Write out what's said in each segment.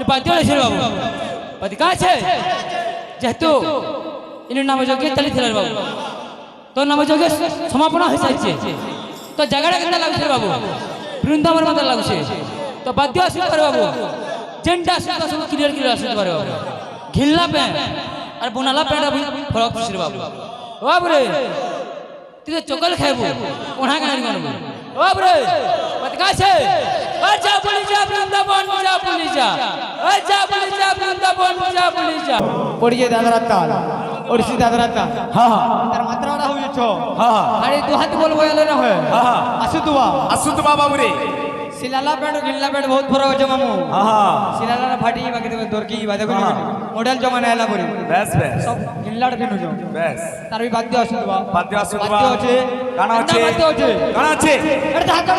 বাদ্য আছে বাবু বাদ্য আছে যেহেতু ইনের নাম যোগ্য চালিছিল বাবু তোর নাম যোগ্য সমাপন হয়ে যাচ্ছে তো জায়গাটা কেমন লাগছে বাবু বৃন্দাবন মতো লাগছে তো বাদ্য আসতে পারে বাবু যেটা আসতে সব ক্লিয়ার ক্লিয়ার আসতে পারে বাবু ঘিল্লা প্যান্ট আর বোনালা প্যান্ট ফরক খুশি বাবু ও বাবু রে তুই তো চকল খাইবু ওনা কেন করবো ও বাবু রে বাদ্য আছে যা বলি যা বৃন্দাবন যা বলি যা যা বলি যা বৃন্দাবন যা বলি যা পড়িয়ে দাদরা তাল ওড়িশি দাদরা তাল হ্যাঁ হ্যাঁ তার মাত্রাটা হইছো হ্যাঁ আরে দু হাত বলবো এলে না হয় হ্যাঁ আসু তো বাবু রে সিলালা প্যান্ট গিল্লা প্যান্ট বহুত ফরক আছে মামু হ্যাঁ সিলালা ফাটি বাকি দেবে দরকি বাদে কই মডেল জমানা এলা পরি বেশ বেশ সব গিল্লাটা কিনু যাও বেশ তার বি বাদ্য আসু তো বাদ্য আসু বাদ্য আছে গানা আছে বাদ্য আছে গানা আছে আরে ধা কর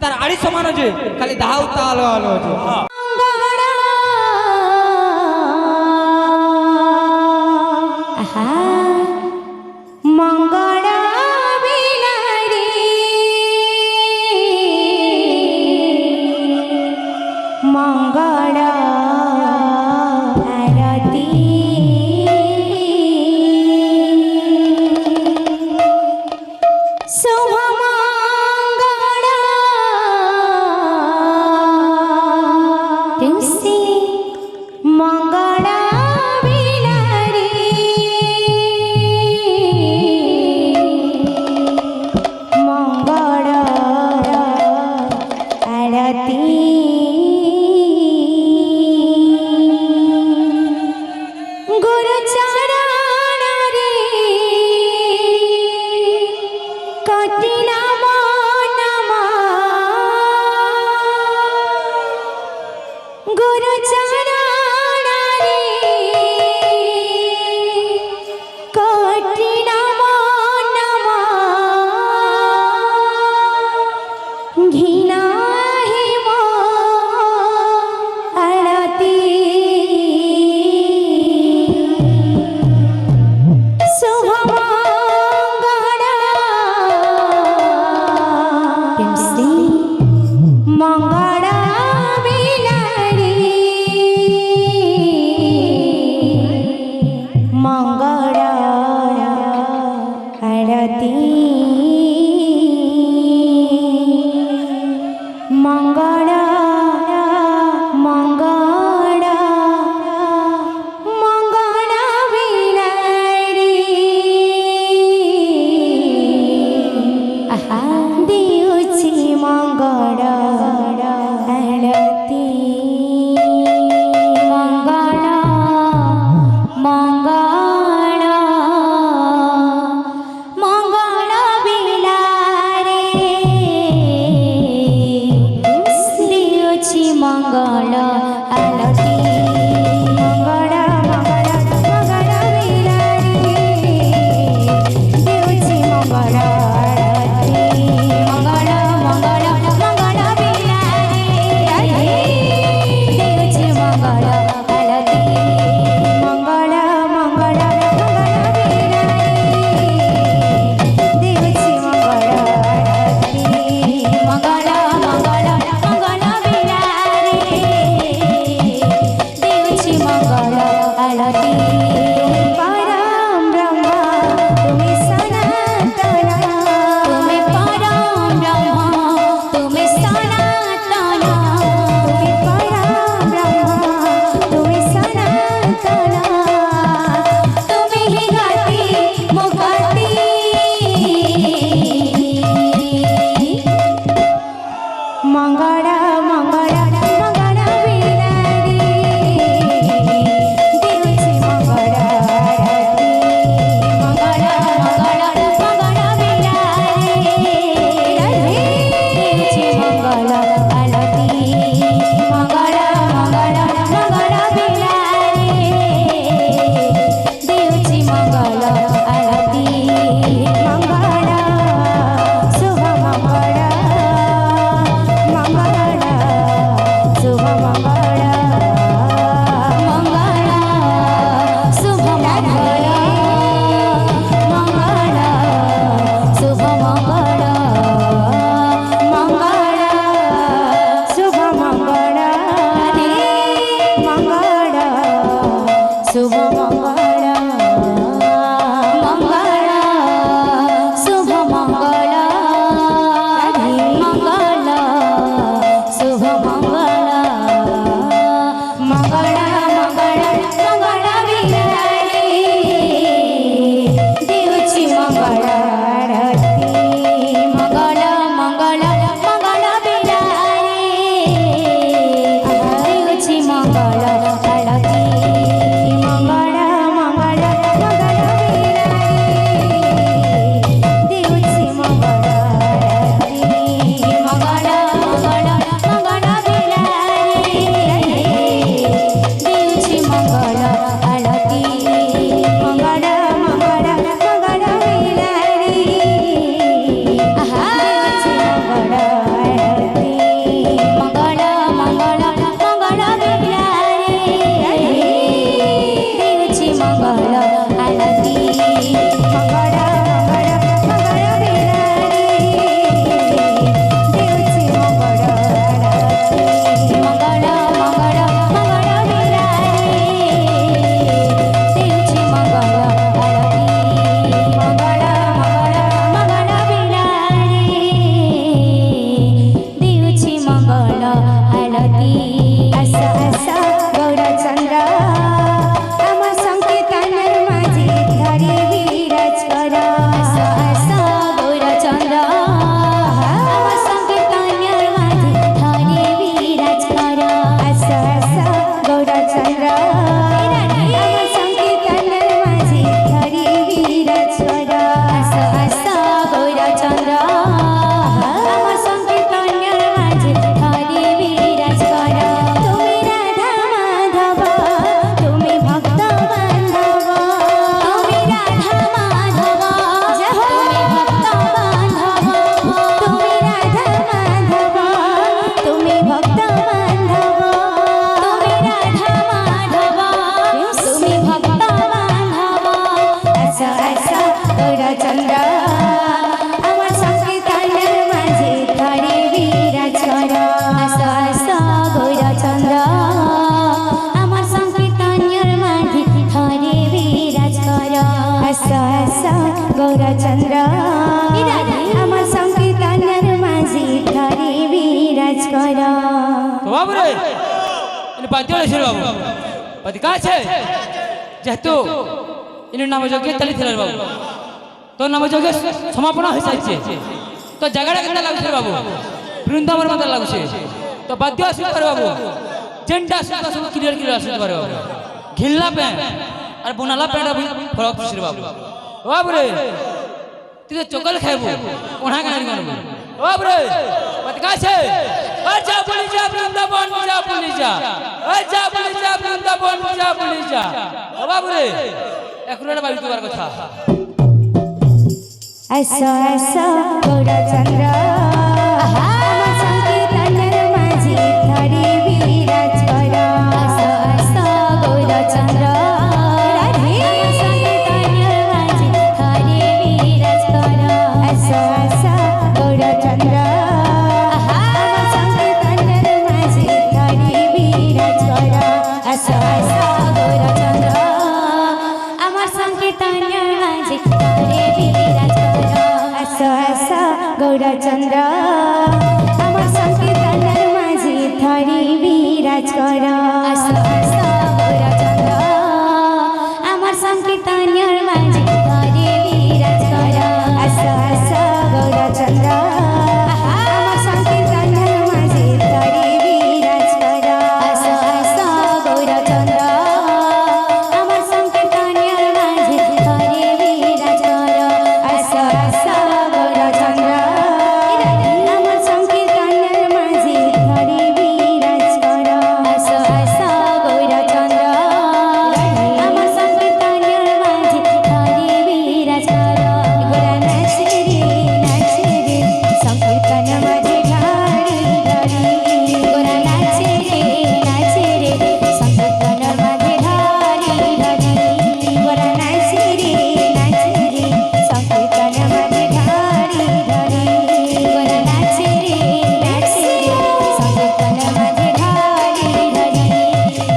তার আড়ি সমান আছে খালি দাও তাল আলো আছে মঙ্গলা বিনারে মঙ্গলা ভারতী শুভমঙ্গলা করা তো বাবু রে ইনি বাদ্য ছিল বাবু বাদ্য কাছে যেহেতু ইনির নাম যোগ্য তালি ছিলেন বাবু তোর নাম যোগ্য সমাপন হয়ে যাচ্ছে তো জায়গাটা কেন লাগছে বাবু বৃন্দাবন মতো লাগছে তো বাদ্য আসতে পারে বাবু যেটা আসতে সব ক্লিয়ার আসতে পারে বাবু ঘিল্লা প্যান্ট আর বোনালা প্যান্ট ফরক ছিল বাবু ও বাবু রে তুই তো চকল খাইবো কোনা কেন করবো ও বাবু রে বাদ্য কাছে যা বলি যা বৃন্দাবন যা বলি যা যা বলি যা বৃন্দাবন যা বলি যা ও বাবু রে এখন একটা বাড়ি তোমার কথা আসো আসো গৌরচন্দ্র আমার সংকীর্তনের মাঝি ধরি বিরাজ কর আসো আসো গৌরচন্দ্র আমার সংকীর্তনের মাঝি ধরি বিরাজ কর আসো আসো গৌরচন্দ্র আমার সংকীর্তনের মাঝি ধরি বিরাজ কর আসো আসো গৌরচন্দ্র আমার সংকীর্তনের মাঝি ধরি বিরাজ আসো আসো গৌরচন্দ্র আমার সংকীর্তনের মাঝি ধরি বিরাজ কর আসো আসো গৌরচন্দ্র আমার সংকীর্তনের মাঝি ধরি বিরাজ কর আসো আসো গৌরচন্দ্র আমার সংকীর্তনের মাঝি ধরি বিরাজ কর আসো আসো গৌরচন্দ্র আমার সংকীর্তনের মাঝি ধরি বিরাজ কর আসো আসো গৌরচন্দ্র আমার সংকীর্তনের মাঝি ধরি বিরাজ কর আসো আসো গৌরচন্দ্র আমার সংকীর্তনের মাঝি ধরি বিরাজ কর গোরা নাচে রে সংকীর্তন মাঝে ধরি ধরি গোরা নাচে রে সংকীর্তন মাঝে ধরি ধরি গোরা নাচে রে সংকীর্তন মাঝে ধরি ধরি গোরা নাচে রে সংকীর্তন মাঝে ধরি ধরি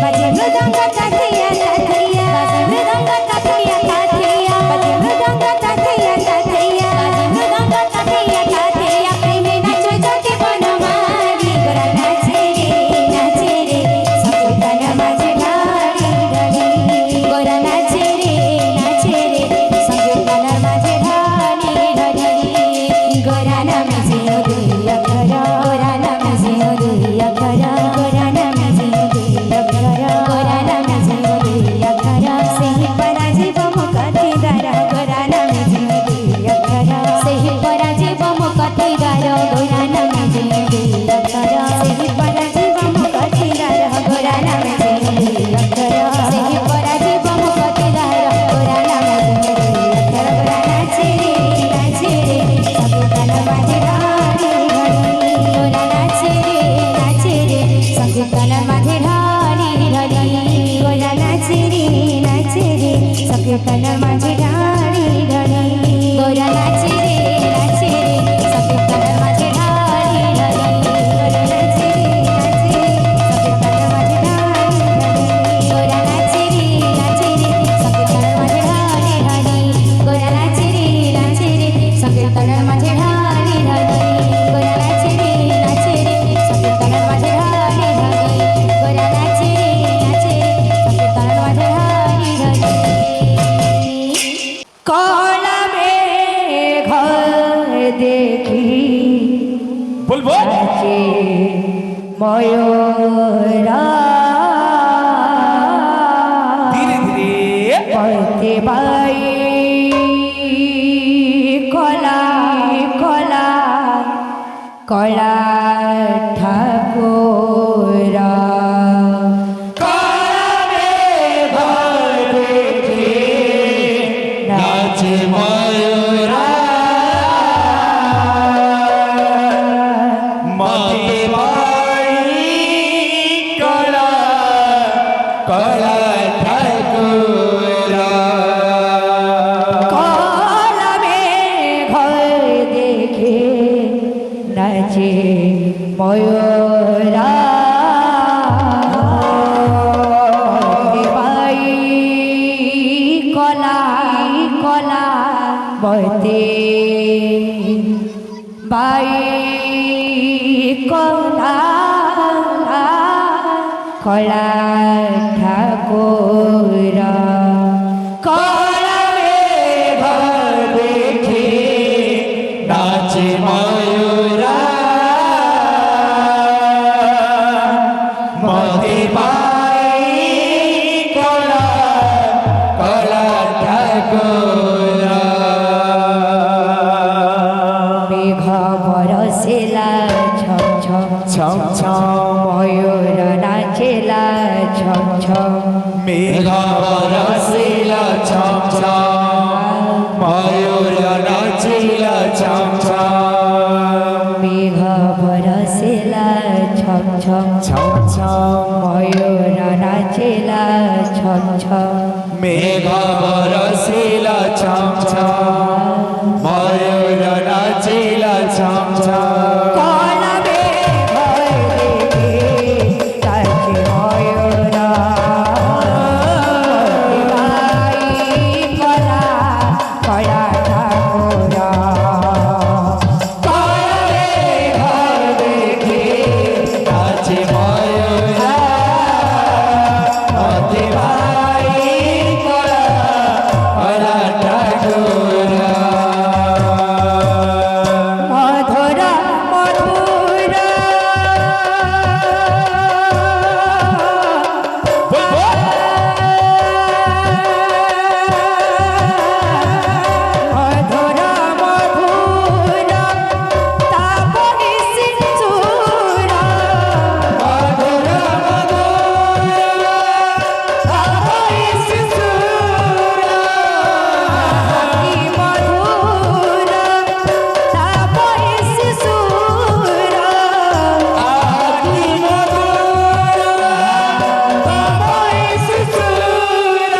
বাজে মৃদঙ্গ তাথিয়া তাথিয়া বাজে মৃদঙ্গ তাথিয়া তাথিয়া বাজে মৃদঙ্গ তাথিয়া তাথিয়া বাজে মৃদঙ্গ তাথিয়া তাথিয়া প্রেমে নাচে জগে বনমারি গোরা নাচে রে সংকীর্তন মাঝে ধরি ধরি গোরা নাচে রে সংকীর্তন মাঝে ধরি ধরি গোরা নামে জিও দুই অক্ষর গোরা নামে জিও দুই অক্ষর গোরা নামে জিও দুই অক্ষর গোরা নামে জিও দুই অক্ষর ସେହି ପରାଜୀବ ମୋ କତିଗାର ଗୋରା ନାମେ ଜିଓ ଦୁଇ ଅକ୍ଷର ସେହି ପରାଜୀବ ମୋ କତିଗାର ଗୋରା ନାମେ ଜିଓ ଦୁଇ ଅକ୍ଷର ସେହି ପରାଜୀବ ମୋ କତିଗାର ଗୋରା ନାମେ ଜିଓ ଦୁଇ ଅକ୍ଷର ସେହି ପରାଜୀବ ମୋ କତିଗାର ଗୋରା ନାମେ ଜିଓ ଦୁଇ ଅକ୍ଷର ଗୋରା ନାଚେ ରେ ସଂକୀର୍ତ୍ତନ ମାଝେ ଧରି ଧରି ଗୋରା ନାଚେ ରେ ସଂକୀର୍ତ୍ତନ ମାଝେ ଧରି ଧରି ଗୋରା ନାଚେ ରେ ସଂକୀର୍ତ୍ତନ ମାଝେ ଧରି ଧରି ଗୋରା ନାଚେ ରେ ସଂକୀର୍ତ୍ତନ ମାଝେ ଧରି ଧରି ଗୋରା ନାଚେ ରେ ସଂକୀର୍ତ୍ତନ ମାଝେ ଧରି ଧରି ଗୋରା ନାଚେ ରେ ସଂକୀର୍ତ୍ତନ ମାଝେ ଧରି ଧରି ଗୋରା ନାଚେ ରେ ସଂକୀର୍ତ୍ତନ ମାଝେ ଧରି ଧରି ଗୋରା ନାଚେ ରେ ସଂକୀର୍ତ୍ତନ ମାଝେ ଧରି ଧରି ଗୋରା ନାଚେ ରେ ସଂକୀର୍ତ୍ତନ ମାଝେ ଧରି ধরি কলা মেঘ দেখি বলবো নাচে ময়ূরা ধীরে ধীরে পড়তে পাই কলা কলা কলা ঠাকুরা নাচে ময়ূরা মাথে বাড়ি কলা কলা ঠাকুরা কলা মেঘ দেখে নাচে ময়ূরা বাই কলা কলা বতে বাই কলা কলা ঠাকুর কলা মেঘ দেখে নাচে ময়ূরা মতে পাই কলা কলা ঠাকুরা মেঘ বরসিলা ছম ছম ছম ছম ময়ূর নাচিলা ছম ছম মেঘ বরসিলা ছম ছম ময়ূর নাচিলা ছম ছম মেঘ বরসিলা ছম ছম ছম ছম ময়ূর নাচিলা ছম ছম মেঘ বরসিলা ছম ছম ময়ূর নাচিলা ছম ছম কলা মেঘ দেখে নাচে ময়ূর ভাই কলা কলা ঠাকুর কলা মেঘ দেখে নাচে ময়ূরা মতে ভাই কলা কলা ঠাকুরা মধুর মধুর মধুর মধুর তাপনি সিঁদুর মধুর মধুর তাপনি সিঁদুর কি মধুর তাপনি সিঁদুর আকি মধুর তাপনি সিঁদুর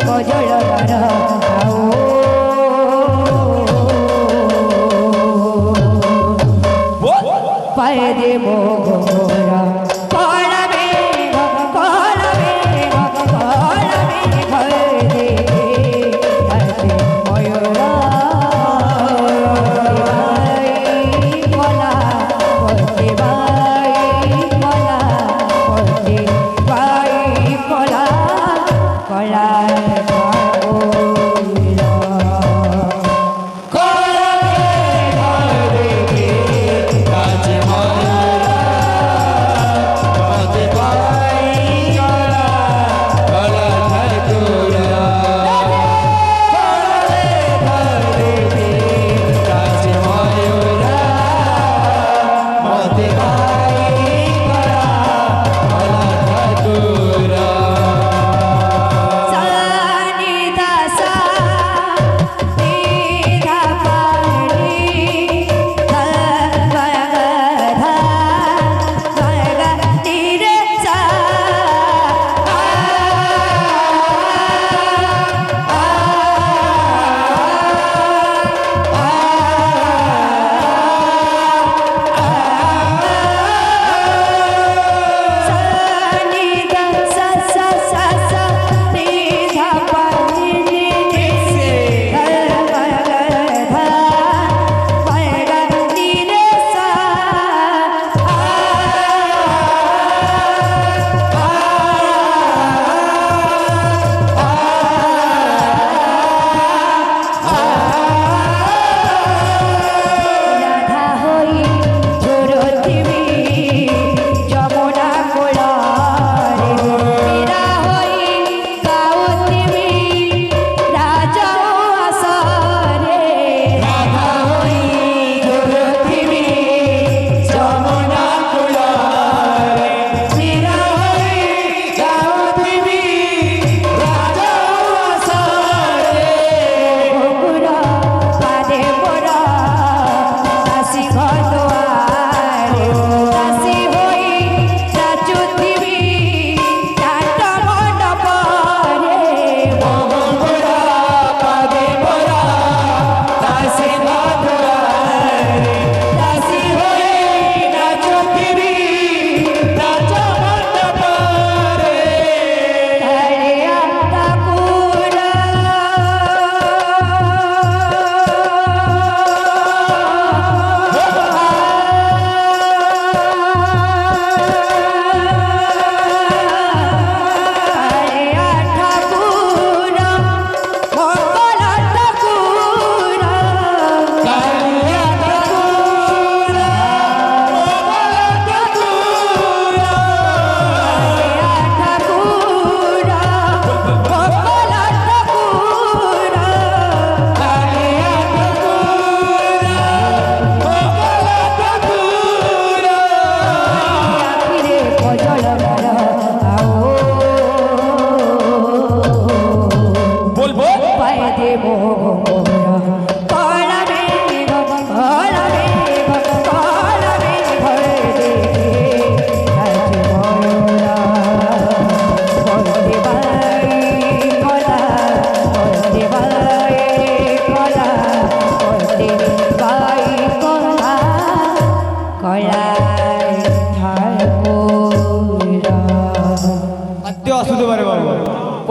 কজল পায়ে দেব গোরা কলা মেঘ কলা মেঘ কলা মেঘ দেখে নাচে ময়ূরা কলা করতে বাই কলা করতে বাই কলা কলা কলা মেঘ দেখে নাচে ময়ূরা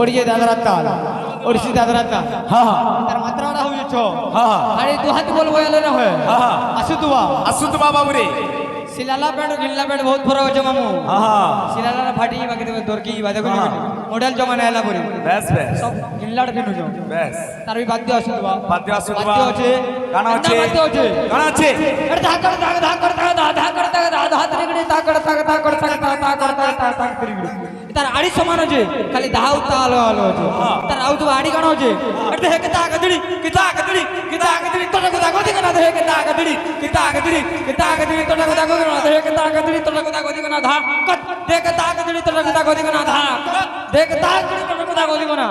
পড়িয়ে দাদার তাল ওড়িশি দাদার তাল হ্যাঁ হ্যাঁ তার মাত্রাটা হইছ হ্যাঁ হ্যাঁ আরে দু হাত বলবো এলে না হয় হ্যাঁ আসু তুবা আসুত বাবা বুড়ি সিলালা প্যান্ট গিল্লা প্যান্ট বহুত ফরক আছে মামু হ্যাঁ হ্যাঁ সিলালা ফাটি বাকি দেবে দরকি বাদে কোনি মডেল জমানা এলা পরি বেশ বেশ সব গিল্লাড় কিনু যাও বেশ তার বি বাদ্য আসু তুবা বাদ্য আসু তুবা। বাদ্য আছে গানা আছে বাদ্য আছে গানা আছে अरे धाकड़ धाक धाकड़ धाक धाक धाकड़ धाक धाक धाक तिरिगड़ी धाकड़ धाक धाकड़ धाक धाक धाकड़ धाक धाक धाक तिरिगड़ी तार आड़ी समान होजे खाली दाह उताल वालो होजे तार आउ तो आड़ी गण होजे अरे हे के ताक दड़ी तोटा को दागो दिगना हे के ताक दड़ी तोटा को दागो दिगना हे के ताक दड़ी तोटा को दागो दिगना धा कट दे के ताक दड़ी तोटा को दागो दिगना धा दे के ताक दड़ी तोटा को दागो दिगना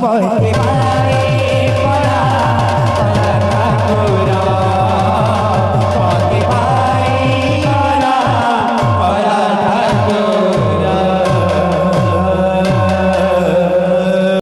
Bye.